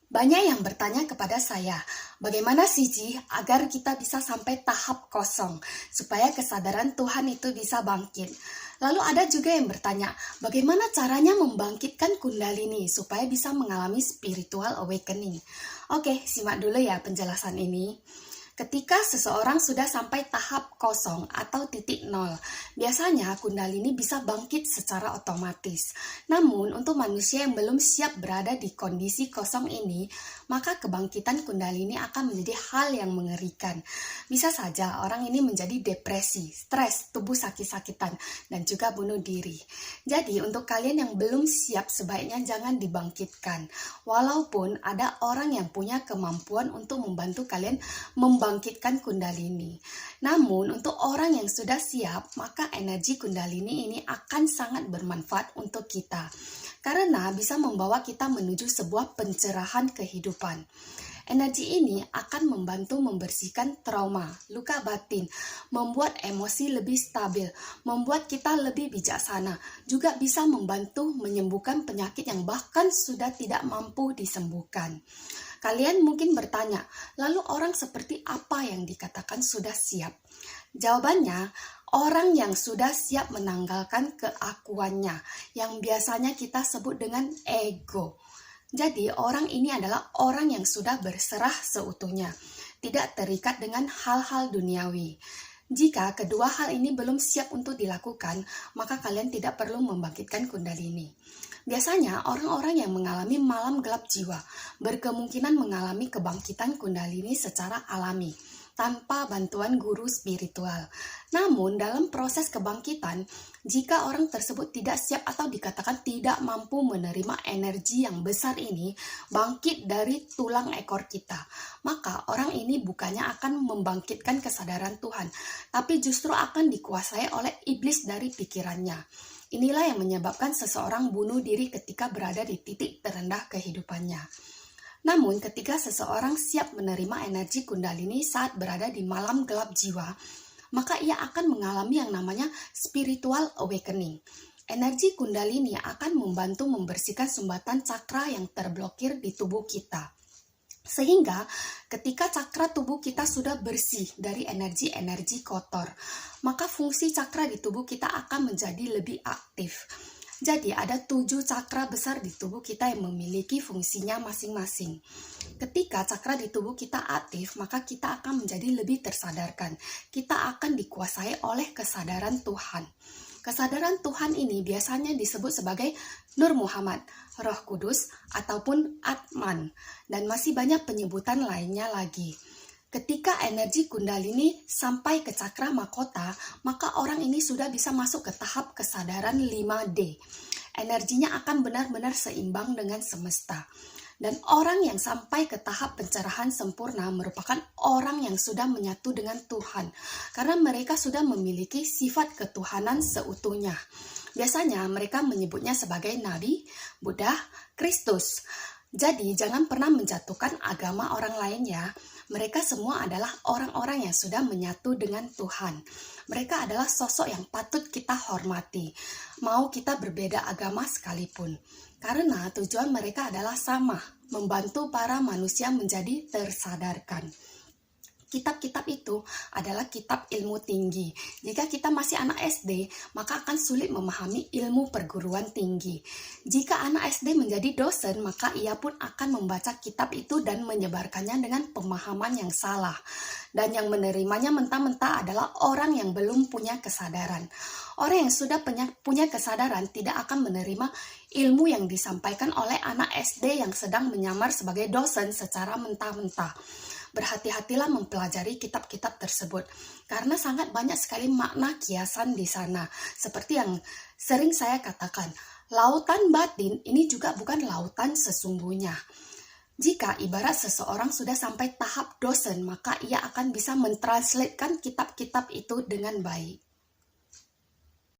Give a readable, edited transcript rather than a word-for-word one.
Banyak yang bertanya kepada saya, bagaimana sih Ji agar kita bisa sampai tahap kosong, supaya kesadaran Tuhan itu bisa bangkit. Lalu ada juga yang bertanya, bagaimana caranya membangkitkan kundalini supaya bisa mengalami spiritual awakening. Oke, simak dulu ya penjelasan ini. Ketika seseorang sudah sampai tahap kosong atau titik nol, biasanya kundalini bisa bangkit secara otomatis. Namun, untuk manusia yang belum siap berada di kondisi kosong ini, maka kebangkitan kundalini akan menjadi hal yang mengerikan. Bisa saja orang ini menjadi depresi, stres, tubuh sakit-sakitan, dan juga bunuh diri. Jadi, untuk kalian yang belum siap, sebaiknya jangan dibangkitkan. Walaupun ada orang yang punya kemampuan untuk membantu kalian membangkitkan kundalini. Namun, untuk orang yang sudah siap, maka energi kundalini ini akan sangat bermanfaat untuk kita. Karena bisa membawa kita menuju sebuah pencerahan kehidupan. Energi ini akan membantu membersihkan trauma, luka batin, membuat emosi lebih stabil, membuat kita lebih bijaksana, juga bisa membantu menyembuhkan penyakit yang bahkan sudah tidak mampu disembuhkan. Kalian mungkin bertanya, lalu orang seperti apa yang dikatakan sudah siap? Jawabannya, orang yang sudah siap menanggalkan keakuannya, yang biasanya kita sebut dengan ego. Jadi orang ini adalah orang yang sudah berserah seutuhnya, tidak terikat dengan hal-hal duniawi. Jika kedua hal ini belum siap untuk dilakukan, maka kalian tidak perlu membangkitkan kundalini. Biasanya orang-orang yang mengalami malam gelap jiwa berkemungkinan mengalami kebangkitan kundalini secara alami, tanpa bantuan guru spiritual. Namun dalam proses kebangkitan, jika orang tersebut tidak siap atau dikatakan tidak mampu menerima energi yang besar ini bangkit dari tulang ekor kita, maka orang ini bukannya akan membangkitkan kesadaran Tuhan, tapi justru akan dikuasai oleh iblis dari pikirannya. Inilah yang menyebabkan seseorang bunuh diri ketika berada di titik terendah kehidupannya. Namun ketika seseorang siap menerima energi kundalini saat berada di malam gelap jiwa, maka ia akan mengalami yang namanya spiritual awakening. Energi kundalini akan membantu membersihkan sumbatan cakra yang terblokir di tubuh kita. Sehingga ketika cakra tubuh kita sudah bersih dari energi-energi kotor, maka fungsi cakra di tubuh kita akan menjadi lebih aktif. Jadi ada 7 cakra besar di tubuh kita yang memiliki fungsinya masing-masing. Ketika cakra di tubuh kita aktif, maka kita akan menjadi lebih tersadarkan. Kita akan dikuasai oleh kesadaran Tuhan. Kesadaran Tuhan ini biasanya disebut sebagai Nur Muhammad, Roh Kudus, ataupun Atman, dan masih banyak penyebutan lainnya lagi. Ketika energi kundalini sampai ke cakra mahkota, maka orang ini sudah bisa masuk ke tahap kesadaran 5D. Energinya akan benar-benar seimbang dengan semesta. Dan orang yang sampai ke tahap pencerahan sempurna merupakan orang yang sudah menyatu dengan Tuhan, karena mereka sudah memiliki sifat ketuhanan seutuhnya. Biasanya mereka menyebutnya sebagai Nabi, Buddha, Kristus. Jadi jangan pernah menjatuhkan agama orang lain ya. Mereka semua adalah orang-orang yang sudah menyatu dengan Tuhan. Mereka adalah sosok yang patut kita hormati, mau kita berbeda agama sekalipun. Karena tujuan mereka adalah sama, membantu para manusia menjadi tersadarkan. Kitab-kitab itu adalah kitab ilmu tinggi. Jika kita masih anak SD, maka akan sulit memahami ilmu perguruan tinggi. Jika anak SD menjadi dosen, maka ia pun akan membaca kitab itu dan menyebarkannya dengan pemahaman yang salah. Dan yang menerimanya mentah-mentah adalah orang yang belum punya kesadaran. Orang yang sudah punya kesadaran tidak akan menerima ilmu yang disampaikan oleh anak SD yang sedang menyamar sebagai dosen secara mentah-mentah. Berhati-hatilah mempelajari kitab-kitab tersebut, karena sangat banyak sekali makna kiasan di sana. Seperti yang sering saya katakan, lautan batin ini juga bukan lautan sesungguhnya. Jika ibarat seseorang sudah sampai tahap dosen, maka ia akan bisa mentranslatekan kitab-kitab itu dengan baik.